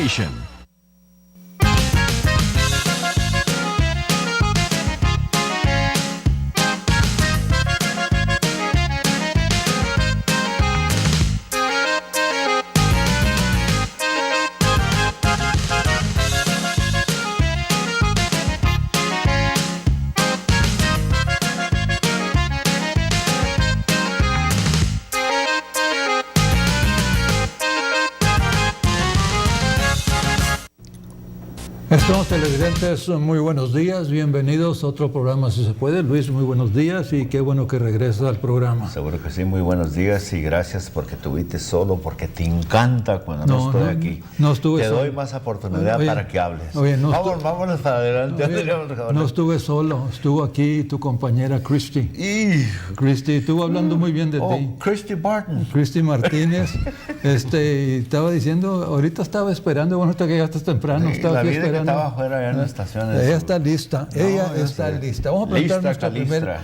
station. Estimados televidentes, muy buenos días, bienvenidos a otro programa Si Se Puede. Luis, muy buenos días y qué bueno que regresas al programa. Seguro que sí, muy buenos días y gracias porque estuviste solo, porque te encanta cuando no estoy aquí. No estuve solo. Te solo. doy más oportunidad para que hables. Oye, vámonos para adelante. No estuve solo, estuvo aquí tu compañera Christy. Christy estuvo hablando muy bien de ti. Christy Barton. Christy Martínez. Estaba diciendo, ahorita estaba esperando, bueno, ahorita que llegaste temprano, estaba aquí esperando. Estaba afuera allá en las estaciones. Ella está lista, está lista. Vamos a presentar a nuestro primer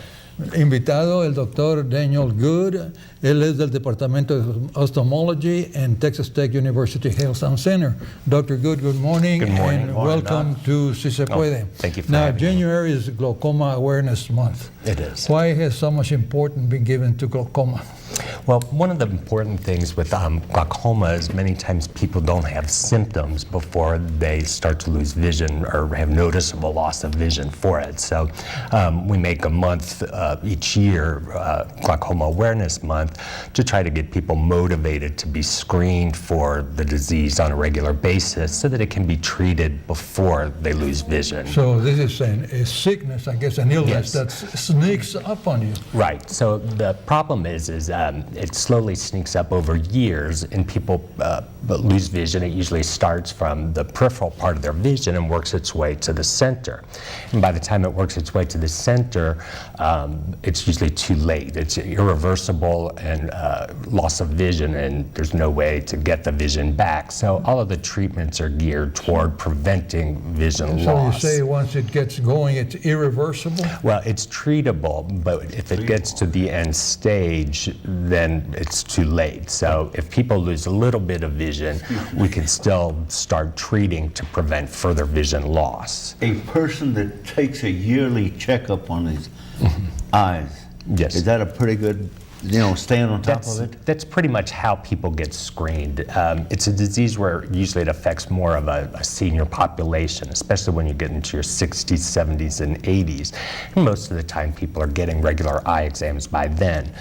invitado, el doctor Daniel Good. Él es del Departamento de Ophthalmology en Texas Tech University Health Sound Center. Dr. Good, good morning. Good morning. And welcome to Si Se Puede. Thank you for Now, having me. January is Glaucoma Awareness Month. It is. Why has so much importance been given to glaucoma? Well, one of the important things with glaucoma is many times people don't have symptoms before they start to lose vision or have noticeable loss of vision for it. So we make a month each year, Glaucoma Awareness Month, to try to get people motivated to be screened for the disease on a regular basis so that it can be treated before they lose vision. So this is a sickness, I guess, an illness Yes. that sneaks up on you. Right. So the problem is it slowly sneaks up over years, and people lose vision. It usually starts from the peripheral part of their vision and works its way to the center. And by the time it works its way to the center, it's usually too late. It's irreversible and loss of vision, and there's no way to get the vision back. So all of the treatments are geared toward preventing vision loss. So you say once it gets going, it's irreversible? Well, it's treatable, but if it gets to the end stage, then it's too late. So if people lose a little bit of vision, we can still start treating to prevent further vision loss. A person that takes a yearly checkup on his eyes, Yes. is that a pretty good, staying on top of it? That's pretty much how people get screened. It's a disease where usually it affects more of a senior population, especially when you get into your 60s, 70s, and 80s. And most of the time people are getting regular eye exams by then.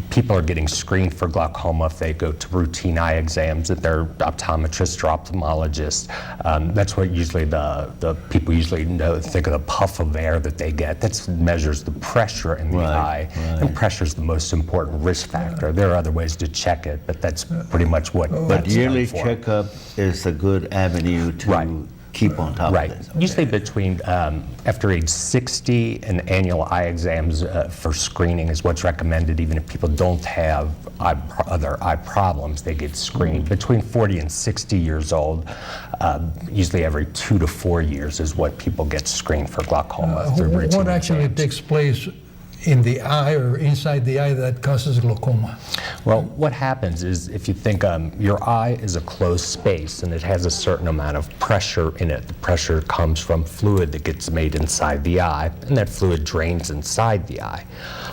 People are getting screened for glaucoma if they go to routine eye exams at their optometrist or ophthalmologist. That's what usually the people usually think of the puff of air that they get. That measures the pressure in the eye, and pressure is the most important risk factor. There are other ways to check it, but that's pretty much what But that's yearly done for. checkup is a good avenue to keep on top Right. of this. Usually between after age 60, and annual eye exams for screening is what's recommended. Even if people don't have other eye problems, they get screened. Between 40 and 60 years old, usually every 2 to 4 years is what people get screened for glaucoma through routine What actually exams. takes place in the eye or inside the eye that causes glaucoma? Well, what happens is if you think your eye is a closed space and it has a certain amount of pressure in it. The pressure comes from fluid that gets made inside the eye, and that fluid drains inside the eye.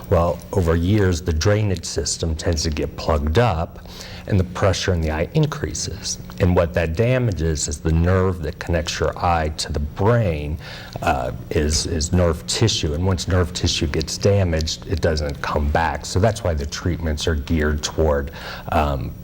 Well, over years, the drainage system tends to get plugged up, and the pressure in the eye increases. And what that damages is the nerve that connects your eye to the brain is nerve tissue. And once nerve tissue gets damaged, it doesn't come back. So that's why the treatments are geared toward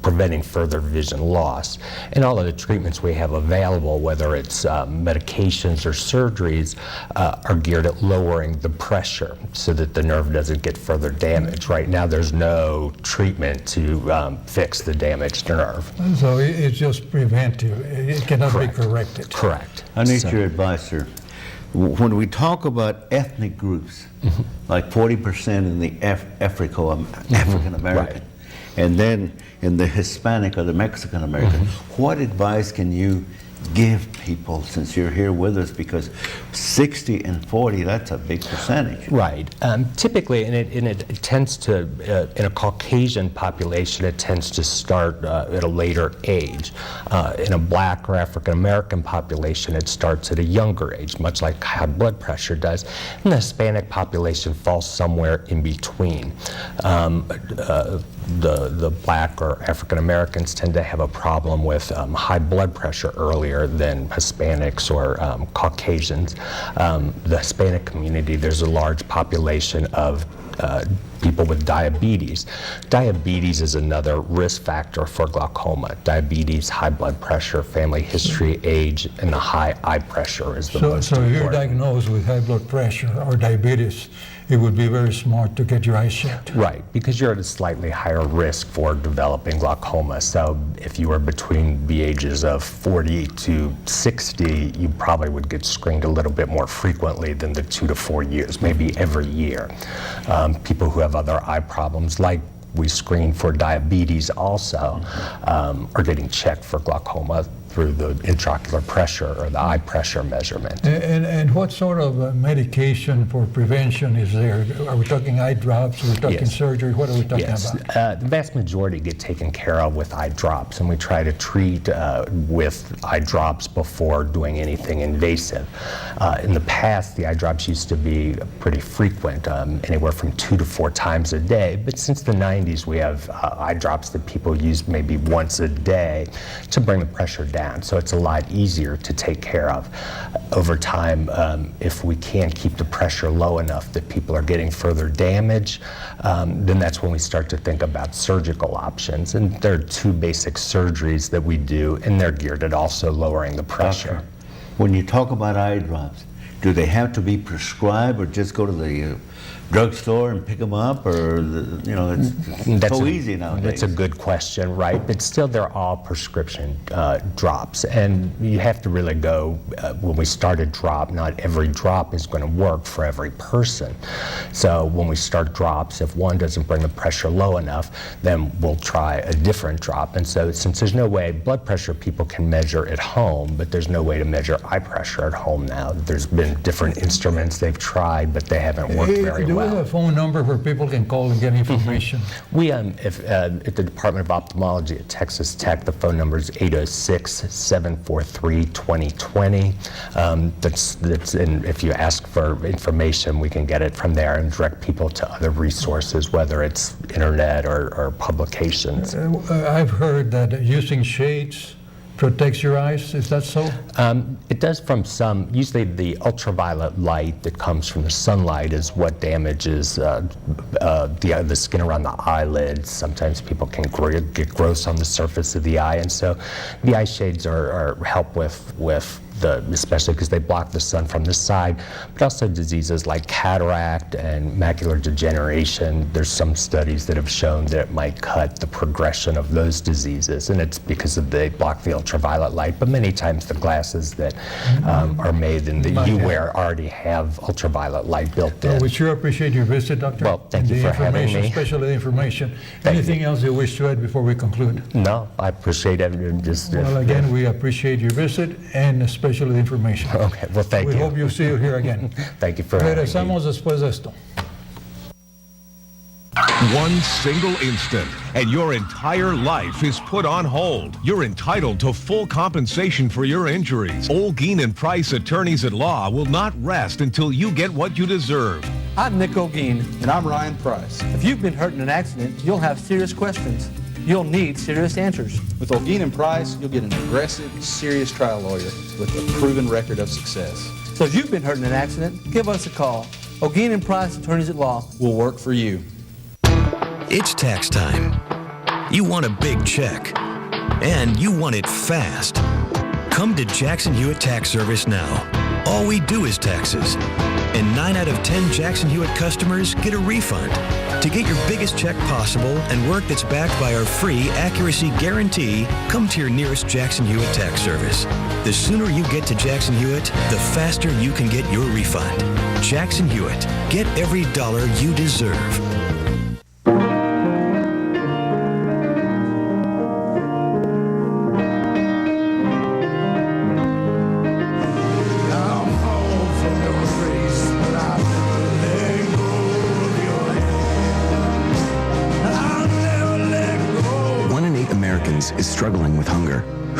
preventing further vision loss. And all of the treatments we have available, whether it's medications or surgeries, are geared at lowering the pressure so that the nerve doesn't get further damaged. Right now, there's no treatment to fix the damaged nerve. So it's just preventive. It cannot Correct. be corrected. Correct. I need So- your advice, sir. When we talk about ethnic groups, like 40% in the African American, Right. and then in the Hispanic or the Mexican American, what advice can you give people, since you're here with us, because 60 and 40, that's a big percentage. Right. Typically, and it tends to, in a Caucasian population, it tends to start at a later age. In a Black or African American population, it starts at a younger age, much like high blood pressure does. And the Hispanic population falls somewhere in between. The Black or African Americans tend to have a problem with high blood pressure earlier than Hispanics or Caucasians. The Hispanic community, there's a large population of people with diabetes. Diabetes is another risk factor for glaucoma. Diabetes, high blood pressure, family history, age, and the high eye pressure is the most important. So if you're diagnosed with high blood pressure or diabetes, it would be very smart to get your eyes checked. Right, because you're at a slightly higher risk for developing glaucoma. So if you were between the ages of 40 to 60, you probably would get screened a little bit more frequently than the 2 to 4 years, maybe every year. People who have other eye problems, like we screen for diabetes also, are getting checked for glaucoma through the intraocular pressure or the eye pressure measurement. And what sort of medication for prevention is there? Are we talking eye drops? Are we talking surgery? What are we talking about? The vast majority get taken care of with eye drops, and we try to treat with eye drops before doing anything invasive. In the past, the eye drops used to be pretty frequent, anywhere from 2 to 4 times a day. But since the 90s, we have eye drops that people use maybe once a day to bring the pressure down. So it's a lot easier to take care of. Over time, if we can't keep the pressure low enough that people are getting further damage, then that's when we start to think about surgical options. And there are 2 basic surgeries that we do, and they're geared at also lowering the pressure. Doctor, when you talk about eye drops, do they have to be prescribed or just go to the drugstore and pick them up, or it's so easy nowadays? That's a good question, right? But still, they're all prescription drops, and you have to really go. When we start a drop, not every drop is going to work for every person. So when we start drops, if one doesn't bring the pressure low enough, then we'll try a different drop. And so, since there's no way blood pressure people can measure at home, but there's no way to measure eye pressure at home now. There's been different instruments they've tried, but they haven't worked very well. Do we have a phone number where people can call and get information? We, at the Department of Ophthalmology at Texas Tech, the phone number is 806-743-2020. And if you ask for information, we can get it from there and direct people to other resources, whether it's internet or publications. I've heard that using shades protects your eyes. Is that so? It does from some. Usually the ultraviolet light that comes from the sunlight is what damages the skin around the eyelids. Sometimes people can get gross on the surface of the eye, and so the eye shades are help with especially because they block the sun from the side, but also diseases like cataract and macular degeneration. There's some studies that have shown that it might cut the progression of those diseases, and it's because they block the ultraviolet light. But many times the glasses that are made and that you wear already have ultraviolet light built in. We sure appreciate your visit, Doctor. Well, thank you for having me. Especially the information. Anything else you wish to add before we conclude? No, I appreciate it. Well, again, we appreciate your visit and especially the information. Okay, well, thank you. We hope you see you here again. Thank you for having me. Regresamos después de esto. One single instant, and your entire life is put on hold. You're entitled to full compensation for your injuries. Olguin and Price Attorneys at Law will not rest until you get what you deserve. I'm Nick Olguin. And I'm Ryan Price. If you've been hurt in an accident, you'll have serious questions. You'll need serious answers. With Olguin and Price, you'll get an aggressive, serious trial lawyer with a proven record of success. So if you've been hurt in an accident, give us a call. Olguin and Price Attorneys at Law will work for you. It's tax time. You want a big check, and you want it fast. Come to Jackson Hewitt Tax Service now. All we do is taxes, and 9 out of 10 Jackson Hewitt customers get a refund. To get your biggest check possible and work that's backed by our free accuracy guarantee, come to your nearest Jackson Hewitt Tax Service. The sooner you get to Jackson Hewitt, the faster you can get your refund. Jackson Hewitt. Get every dollar you deserve.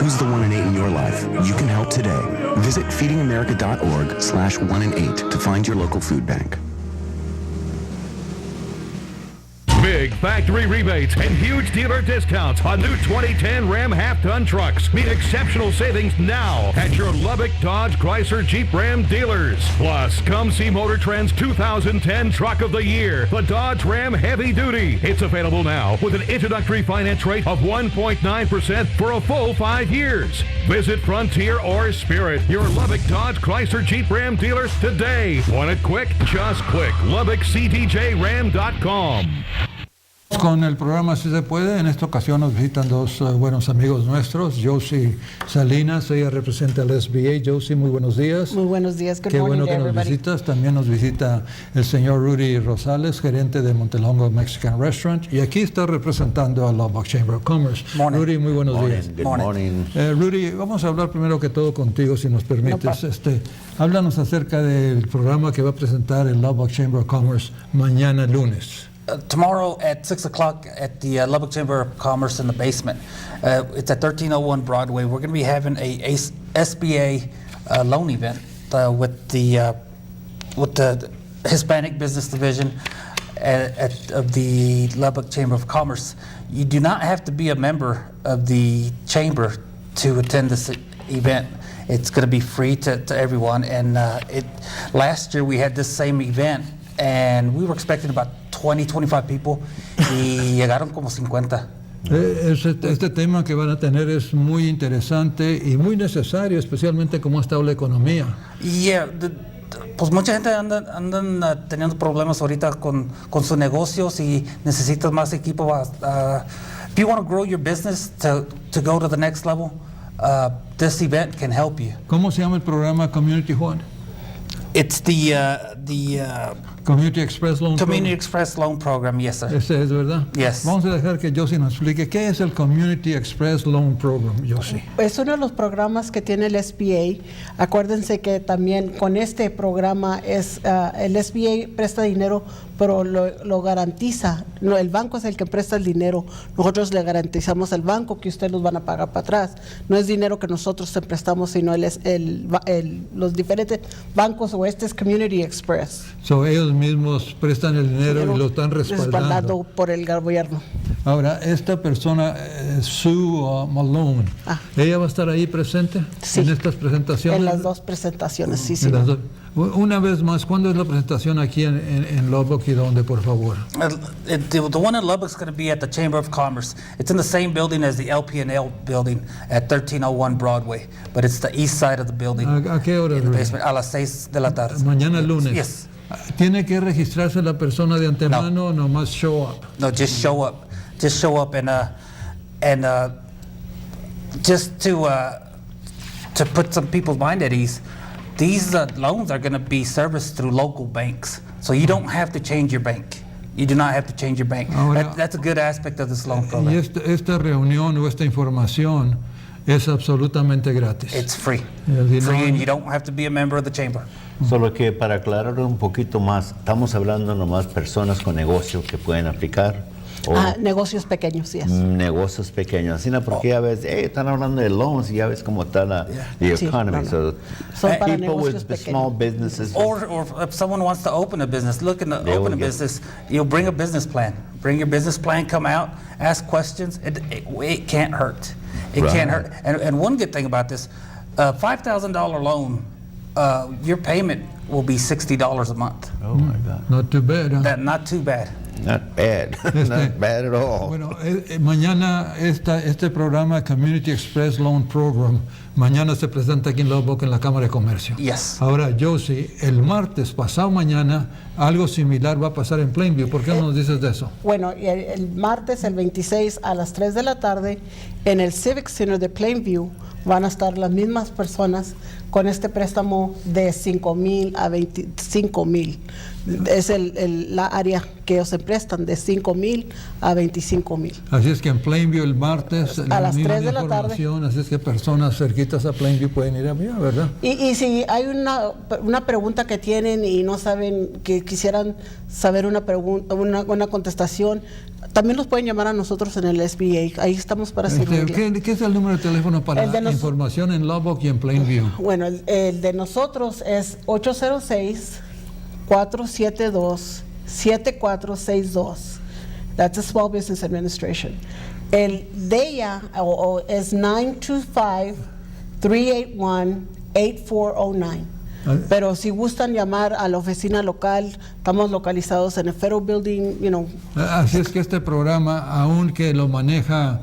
Who's the 1 in 8 in your life? You can help today. Visit feedingamerica.org/1in8 to find your local food bank. Big factory rebates and huge dealer discounts on new 2010 Ram half-ton trucks. Meet exceptional savings now at your Lubbock, Dodge, Chrysler, Jeep, Ram dealers. Plus, come see Motor Trend's 2010 Truck of the Year, the Dodge Ram Heavy Duty. It's available now with an introductory finance rate of 1.9% for a full 5 years. Visit Frontier or Spirit, your Lubbock, Dodge, Chrysler, Jeep, Ram dealers today. Want it quick? Just click LubbockCDJRam.com. Con el programa Si Se Puede, en esta ocasión nos visitan dos buenos amigos nuestros, Josie Salinas, ella representa al SBA. Josie, muy buenos días. Muy buenos días, good Qué morning bueno que nos everybody. visitas. También nos visita el señor Rudy Rosales, gerente de Montelongo Mexican Restaurant, y aquí está representando a Lubbock Chamber of Commerce. Morning. Rudy, muy buenos días. Good morning. Rudy, vamos a hablar primero que todo contigo, si nos permites. Háblanos acerca del programa que va a presentar el Lubbock Chamber of Commerce mañana lunes. Tomorrow at 6 o'clock at the Lubbock Chamber of Commerce in the basement. It's at 1301 Broadway. We're going to be having a SBA loan event with the Hispanic Business Division of the Lubbock Chamber of Commerce. You do not have to be a member of the chamber to attend this event. It's going to be free to everyone. And last year we had this same event, and we were expecting about 20, 25 people, y llegaron como 50. Este tema que van a tener es muy interesante y muy necesario, especialmente como ha estado la economía. Yeah, pues mucha gente andan teniendo problemas ahorita con sus negocios y necesitas más equipo. If you want to grow your business to go to the next level, this event can help you. ¿Cómo se llama el programa Community What? It's the Community Express Loan Community Program. Express Loan Program, yes, sir. Ese es, ¿verdad? Yes. Vamos a dejar que Josie nos explique qué es el Community Express Loan Program, Josie. Es uno de los programas que tiene el SBA. Acuérdense que también con este programa el SBA presta dinero, pero lo garantiza. No, el banco es el que presta el dinero. Nosotros le garantizamos al banco que ustedes nos van a pagar para atrás. No es dinero que nosotros te prestamos, sino los diferentes bancos, o este es Community Express. So, ellos mismos prestan el dinero y lo están respaldando por el gobierno. Ahora, esta persona, Sue Malone, ¿ella va a estar ahí presente en estas presentaciones? En las dos presentaciones, sí. Una vez más, ¿cuándo es la presentación aquí en Lubbock y dónde, por favor? The one in Lubbock is going to be at the Chamber of Commerce. It's in the same building as the LP&L building at 1301 Broadway, but it's the east side of the building. ¿A qué hora? In the basement, a las 6 de la tarde. Mañana lunes. Yes. ¿Tiene que registrarse la persona de antemano o nomás show up? No, just show up. Just show up and just to put some people's mind at ease. These loans are going to be serviced through local banks, so you don't have to change your bank. You do not have to change your bank. Ahora, that's a good aspect of this loan program. Y esta reunión o esta información es absolutamente gratis. It's free. Free, and you don't have to be a member of the chamber. Solo que para aclarar un poquito más, estamos hablando nomás personas con negocios que pueden aplicar. Negocios pequeños, sí. Negocios pequeños, así no, porque ya ves, están hablando de loans y ya ves cómo está la economy. So people with the small businesses. Or if someone wants to open a business, open a business, you'll bring a business plan. Bring your business plan, come out, ask questions. It can't hurt. It can't hurt. And one good thing about this, $5,000 loan, your payment will be $60 a month. Oh my God. Not too bad, huh? Not too bad. Not bad. Not bad at all. Bueno, mañana este programa Community Express Loan Program, mañana se presenta aquí en Lubbock en la Cámara de Comercio. Yes. Ahora, Josie, el martes, pasado mañana, algo similar va a pasar en Plainview. ¿Por qué no nos dices de eso? Bueno, el martes, el 26, a las 3 de la tarde, en el Civic Center de Plainview, van a estar las mismas personas con este préstamo de $5,000 a $25,000. Es la área que ellos se prestan, de $5,000 a $25,000. Así es que en Plainview el martes, a las 3 de la tarde. Así es que personas cerquitas a Plainview pueden ir allá, ¿verdad? Y si hay una pregunta que tienen y no saben, que quisieran saber una contestación, También nos pueden llamar a nosotros en el SBA. Ahí estamos para servirle. ¿Qué es el número de teléfono para información en Lubbock y en Plainview? Bueno, el de nosotros es 806-472-7462. That's the Small Business Administration. El de ella es 925-381-8409. Pero si gustan llamar a la oficina local, estamos localizados en el Federal Building, Así es que este programa, aunque lo maneja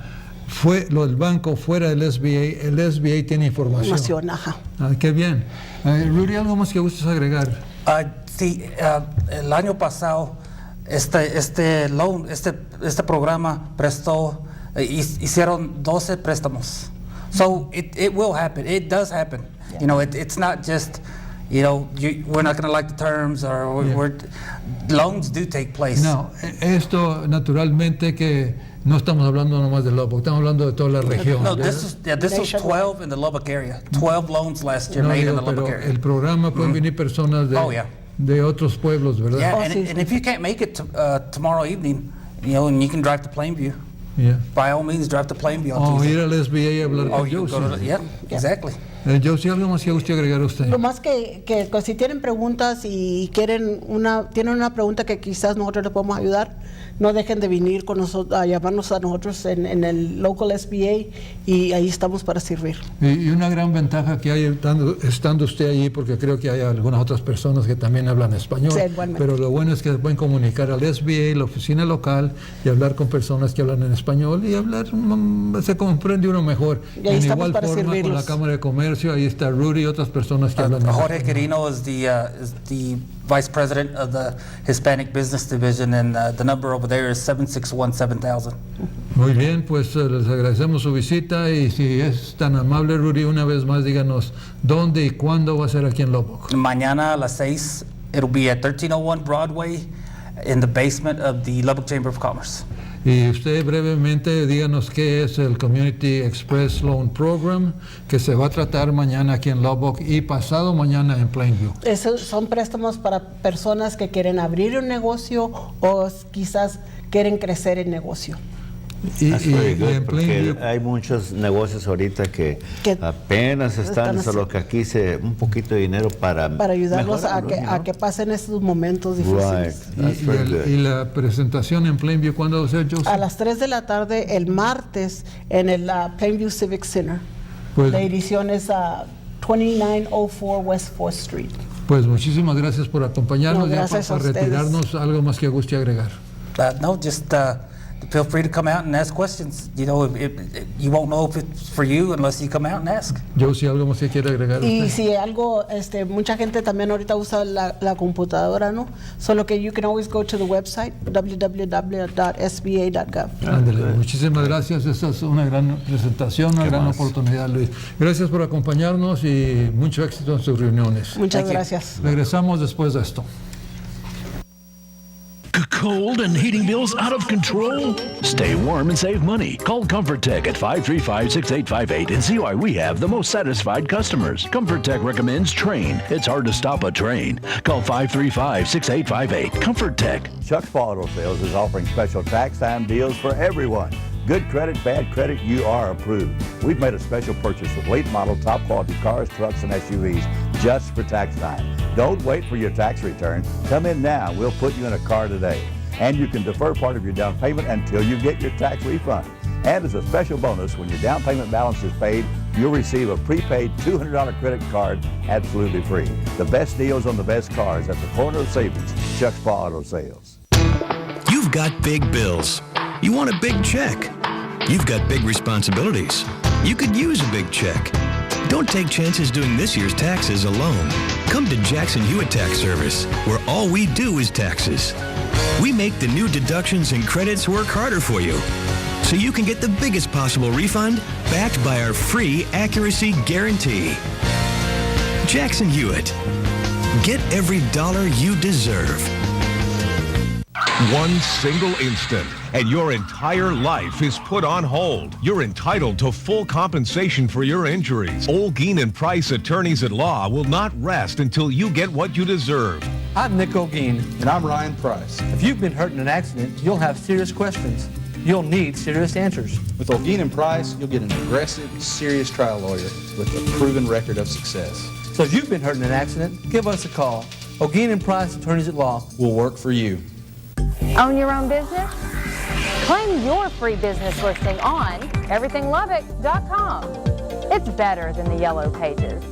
el banco fuera del SBA, el SBA tiene información. Ajá. Qué bien. Rudy, ¿algo más que gustes agregar? Sí, el año pasado este programa prestó, hicieron 12 préstamos. So it will happen. It does happen. Yeah. It's not just, we're not going to like the terms, or loans do take place. No, esto naturalmente que no estamos hablando nomás de Lubbock, estamos hablando de toda la región. No, this was 12 in the Lubbock area. 12 loans last year made in the Lubbock area. El programa pueden venir personas de otros pueblos, ¿verdad? Yeah, and if you can't make it tomorrow evening, and you can drive to Plainview. Yeah. By all means, drive to Plainview on Tuesday. Ir al SBA y hablar con Josie. Yeah, exactly. Josie, ¿algo más que guste agregar a usted? Lo más que si tienen preguntas y tienen una pregunta que quizás nosotros les podemos ayudar, no dejen de venir con nosotros, a llamarnos a nosotros en el local SBA, y ahí estamos para servir. Y una gran ventaja que hay estando usted allí, porque creo que hay algunas otras personas que también hablan español, sí, pero lo bueno es que se pueden comunicar al SBA, la oficina local, y hablar con personas que hablan en español, y se comprende uno mejor. Y ahí en estamos igual para forma servirlos. con la Cámara de Comercio, ahí está Rudy y otras personas que hablan Jorge español. Quirino is the Vice President of the Hispanic Business Division, and the number over there is 761-7000. Muy bien, pues les agradecemos su visita, y si es tan amable, Rudy, una vez más díganos dónde y cuándo va a ser aquí en Lubbock. Mañana a las 6, it'll be at 1301 Broadway in the basement of the Lubbock Chamber of Commerce. Y usted brevemente díganos qué es el Community Express Loan Program, que se va a tratar mañana aquí en Lubbock y pasado mañana en Plainview. Esos son préstamos para personas que quieren abrir un negocio o quizás quieren crecer el negocio. That's very good, en porque Plainview, hay muchos negocios ahorita que apenas están solo que aquí un poquito de dinero para ayudarlos a que pasen estos momentos difíciles. Right. Y la presentación en Plainview, ¿cuándo va a ser, Joseph? A las 3 de la tarde el martes en el Plainview Civic Center. Pues, la edición es 2904 West 4th Street. Pues muchísimas gracias por acompañarnos. No, gracias ya para retirarnos, algo más que guste agregar. No, just feel free to come out and ask questions. You won't know if it's for you unless you come out and ask. Josie, algo más que quiere agregar. Y si algo, mucha gente también ahorita usa la computadora, ¿no? Solo que you can always go to the website www.sba.gov. Ándale, muchísimas gracias. Esta es una gran presentación, una gran oportunidad, Luis. Gracias por acompañarnos y mucho éxito en sus reuniones. Muchas gracias. Regresamos después de esto. Cold and heating bills out of control? Stay warm and save money. Call Comfort Tech at 535-6858 and see why we have the most satisfied customers. Comfort Tech recommends Train. It's hard to stop a train. Call 535-6858. Comfort Tech. Chuck's Auto Sales is offering special tax time deals for everyone. Good credit, bad credit, you are approved. We've made a special purchase of late model, top quality cars, trucks, and SUVs just for tax time. Don't wait for your tax return. Come in now. We'll put you in a car today. And you can defer part of your down payment until you get your tax refund. And as a special bonus, when your down payment balance is paid, you'll receive a prepaid $200 credit card absolutely free. The best deals on the best cars at the corner of savings. Chuck's Paw Auto Sales. You've got big bills. You want a big check. You've got big responsibilities. You could use a big check. Don't take chances doing this year's taxes alone. Come to Jackson Hewitt Tax Service, where all we do is taxes. We make the new deductions and credits work harder for you, so you can get the biggest possible refund backed by our free accuracy guarantee. Jackson Hewitt. Get every dollar you deserve. One single instant, and your entire life is put on hold. You're entitled to full compensation for your injuries. Olguin and Price Attorneys at Law will not rest until you get what you deserve. I'm Nick Olguin. And I'm Ryan Price. If you've been hurt in an accident, you'll have serious questions. You'll need serious answers. With Olguin and Price, you'll get an aggressive, serious trial lawyer with a proven record of success. So if you've been hurt in an accident, give us a call. Olguin and Price Attorneys at Law will work for you. Own your own business? Claim your free business listing on everythinglubbock.com. It's better than the yellow pages.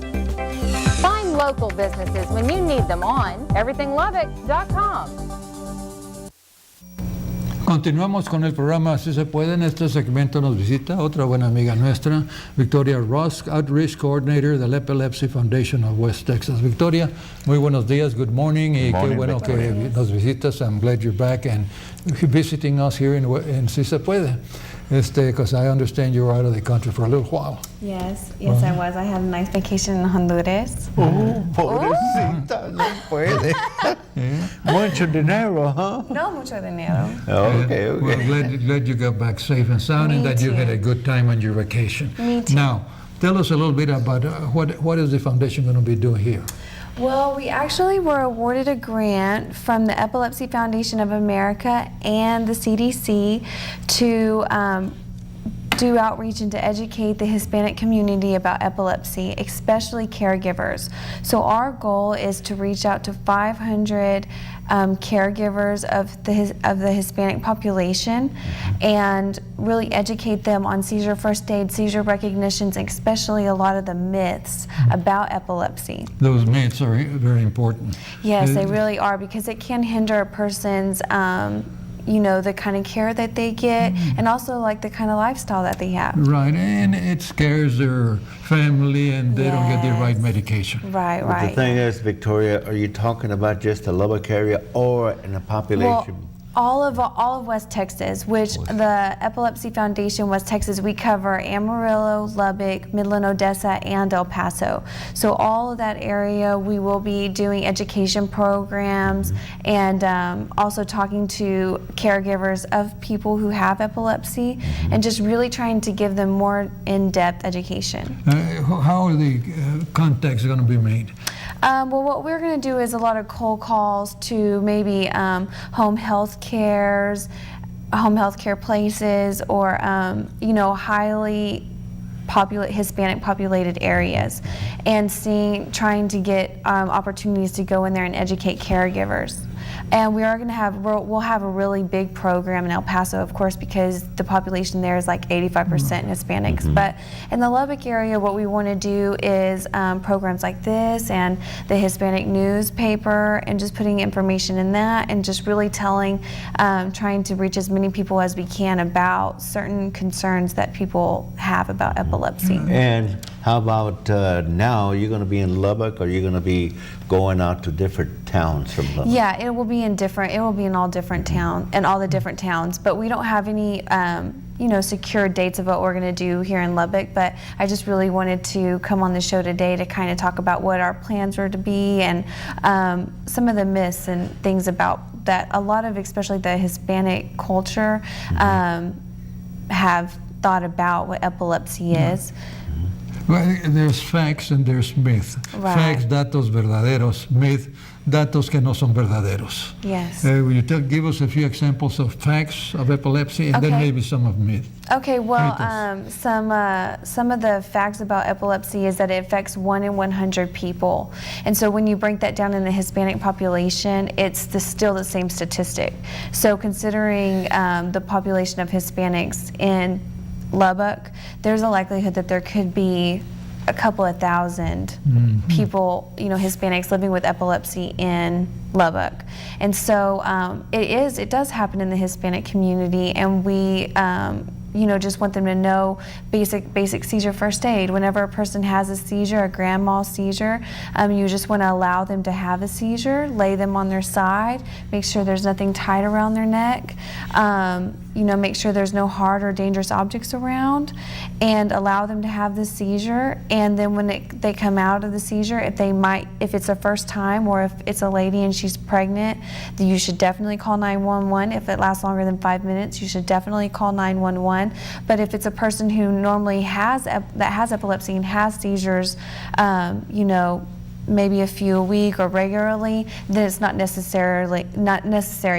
Find local businesses when you need them on everythinglubbock.com. Continuamos con el programa Si Se Puede. En este segmento nos visita otra buena amiga nuestra, Victoria Ross, Outreach Coordinator del Epilepsy Foundation of West Texas. Victoria, muy buenos días, good morning, y qué bueno que nos visitas. I'm glad you're back and visiting us here in Si Se Puede. Because I understand you were out of the country for a little while. Yes, I was. I had a nice vacation in Honduras. Pobrecita, no puede. Mucho dinero, huh? No mucho dinero. Okay. Well, glad you got back safe and sound and that you had a good time on your vacation. Me too. Now, tell us a little bit about what is the foundation going to be doing here? Well, we actually were awarded a grant from the Epilepsy Foundation of America and the CDC to do outreach and to educate the Hispanic community about epilepsy, especially caregivers. So our goal is to reach out to 500 caregivers of the Hispanic population and really educate them on seizure first aid, seizure recognitions, especially a lot of the myths about epilepsy. Those myths are very important. Yes, they really are, because it can hinder a person's the kind of care that they get and also like the kind of lifestyle that they have. Right, and it scares their family and they don't get the right medication. Right. The thing is, Victoria, are you talking about just the Lubbock area or in the population? Well, all of West Texas, which the Epilepsy Foundation West Texas, we cover Amarillo, Lubbock, Midland, Odessa, and El Paso. So all of that area, we will be doing education programs and also talking to caregivers of people who have epilepsy and just really trying to give them more in-depth education. How are the contacts going to be made? Well, what we're going to do is a lot of cold calls to maybe home health care places or highly Hispanic populated areas, and trying to get opportunities to go in there and educate caregivers. And we are going to we'll have a really big program in El Paso, of course, because the population there is like 85% Hispanics. But in the Lubbock area, what we want to do is programs like this and the Hispanic newspaper, and just putting information in that and just really trying to reach as many people as we can about certain concerns that people have about epilepsy. And how about now, you're going to be in Lubbock, or you're going to be going out to different towns from Lubbock? Yeah, it will be in all different towns, but we don't have any secure dates of what we're going to do here in Lubbock. But I just really wanted to come on the show today to kind of talk about what our plans were to be and some of the myths and things about that a lot of, especially the Hispanic culture, have thought about what epilepsy is. Well, there's facts and there's myth. Right. Facts, datos verdaderos. Myth, datos que no son verdaderos. Yes. Will you give us a few examples of facts of epilepsy and then maybe some of myth? Okay, well, some of the facts about epilepsy is that it affects 1 in 100 people. And so when you break that down in the Hispanic population, it's still the same statistic. So considering the population of Hispanics in Lubbock, there's a likelihood that there could be a couple of thousand people, Hispanics living with epilepsy in Lubbock. And so it does happen in the Hispanic community, and we just want them to know basic seizure first aid. Whenever a person has a seizure, a grand mal seizure, you just want to allow them to have a seizure, lay them on their side, make sure there's nothing tight around their neck. make sure there's no hard or dangerous objects around, and allow them to have the seizure. And then when they come out of the seizure, if it's a first time, or if it's a lady and she's pregnant, then you should definitely call 911. If it lasts longer than 5 minutes, you should definitely call 911. But if it's a person who normally has epilepsy and has seizures, maybe a few a week or regularly, then it's not necessary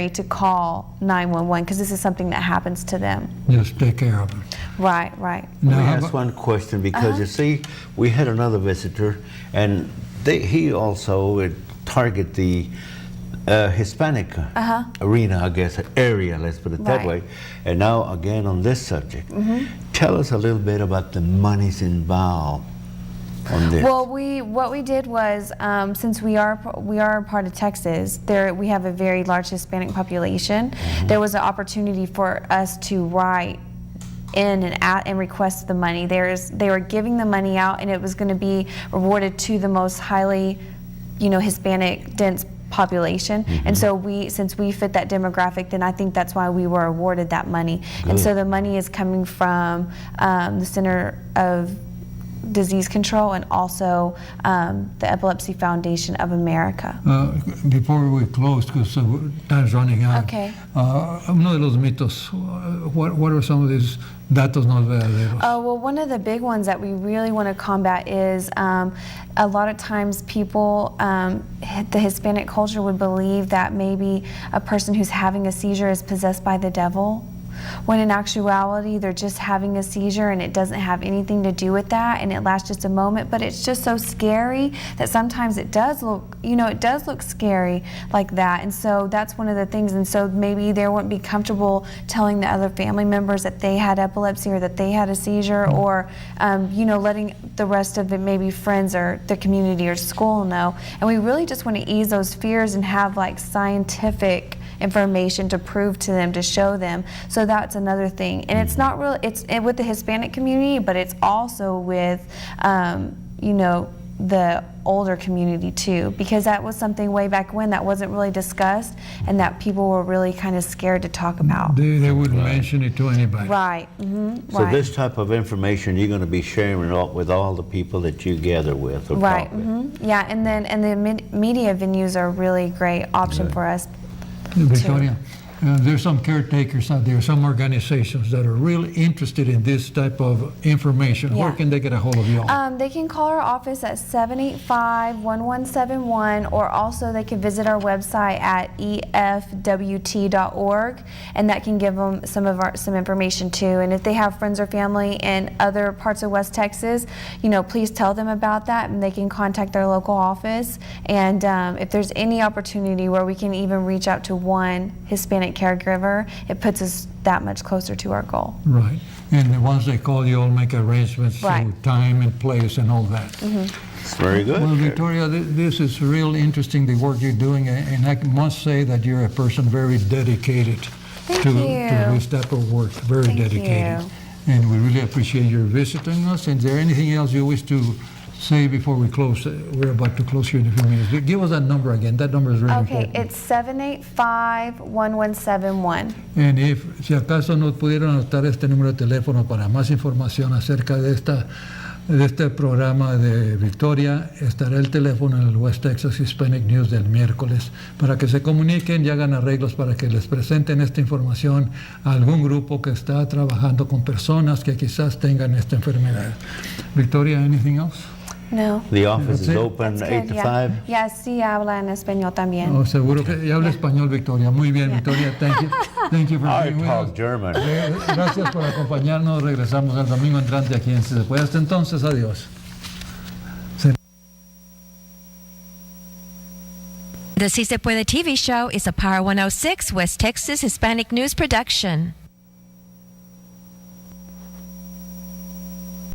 to call 911, because this is something that happens to them. Just take care of them. Right. Let me ask one question, because you see, we had another visitor, and he also would target the Hispanic arena, I guess, area, let's put it that way. And now again on this subject, tell us a little bit about the monies involved on this. Well, what we did was, since we are part of Texas, we have a very large Hispanic population. There was an opportunity for us to write in and request the money. They were giving the money out, and it was going to be rewarded to the most highly, Hispanic dense population. And so since we fit that demographic, then I think that's why we were awarded that money. And so the money is coming from the Center of Disease Control and also the Epilepsy Foundation of America. Before we close, because time's running out. Okay. Uno de los mitos, what are some of these datos no verdaderos? Well, one of the big ones that we really want to combat is a lot of times people, the Hispanic culture would believe that maybe a person who's having a seizure is possessed by the devil, when in actuality they're just having a seizure and it doesn't have anything to do with that, and it lasts just a moment, but it's just so scary that sometimes it does look scary like that. And so that's one of the things, and so maybe they wouldn't be comfortable telling the other family members that they had epilepsy or that they had a seizure, or letting the rest of the maybe friends or the community or school know. And we really just want to ease those fears and have like scientific information to prove to them, to show them. So that's another thing. And it's not really, it's with the Hispanic community, but it's also with, the older community too, because that was something way back when that wasn't really discussed and that people were really kind of scared to talk about. They wouldn't mention it to anybody. Right. So this type of information you're going to be sharing with all the people that you gather with or talk with. Yeah, and the media venues are a really great option for us. Victoria, there's some caretakers out there, some organizations that are really interested in this type of information. Where can they get a hold of you all? They can call our office at 785-1171, or also they can visit our website at efwt.org, and that can give them some information too. And if they have friends or family in other parts of West Texas, please tell them about that, and they can contact their local office. And if there's any opportunity where we can even reach out to one Hispanic caregiver, it puts us that much closer to our goal. Right. And once they call, you'll make arrangements for time and place and all that. It's very good. Well, Victoria, this is really interesting, the work you're doing, and I must say that you're a person very dedicated to this type of work, very dedicated. And we really appreciate your visiting us. And is there anything else you wish to say before we close? We're about to close here in a few minutes. Give us that number again. That number is really important. Okay, it's 785-1171. And si acaso no pudieron anotar este número de teléfono para más información acerca de este programa de Victoria, estará el teléfono en el West Texas Hispanic News del miércoles para que se comuniquen y hagan arreglos para que les presenten esta información a algún grupo que está trabajando con personas que quizás tengan esta enfermedad. Victoria, anything else? No. The office is open 8 to 5? Yeah, sí habla en español también. Oh, seguro que habla español, Victoria. Muy bien, Victoria. Thank you. Thank you for being with us. I talk German. Gracias por acompañarnos. Regresamos el domingo entrante aquí en Se Puede. Hasta entonces, adiós. The Se Puede TV show is a Power 106 West Texas Hispanic News production.